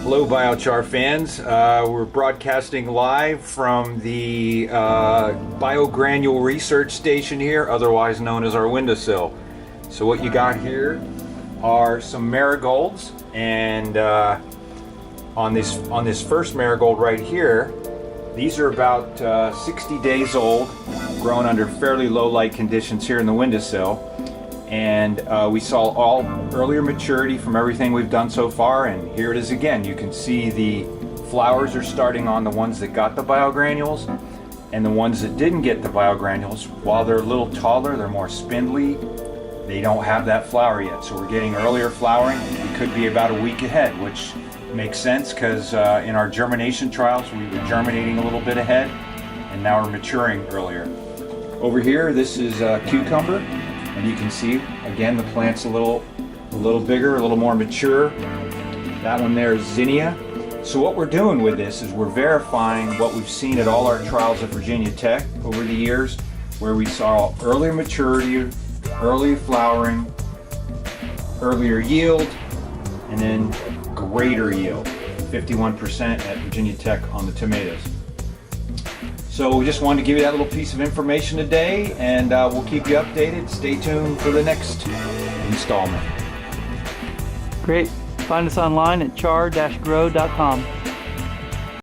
Hello Biochar fans, we're broadcasting live from the BioGranule research station here, otherwise known as our windowsill. So what you got here are some marigolds, and on this first marigold right here, these are about 60 days old, grown under fairly low light conditions here in the windowsill. And we saw all earlier maturity from everything we've done so far, and here it is again. You can see the flowers are starting on the ones that got the BioGranules, and the ones that didn't get the BioGranules, while they're a little taller, they're more spindly, they don't have that flower yet. So we're getting earlier flowering. We could be about a week ahead, which makes sense because in our germination trials we were germinating a little bit ahead, and now we're maturing earlier. Over here, this is cucumber. And you can see, again, the plant's a little bigger, a little more mature. That one there is zinnia. So what we're doing with this is we're verifying what we've seen at all our trials at Virginia Tech over the years, where we saw earlier maturity, earlier flowering, earlier yield, and then greater yield, 51% at Virginia Tech on the tomatoes. So we just wanted to give you that little piece of information today, and we'll keep you updated. Stay tuned for the next installment. Great. Find us online at char-grow.com.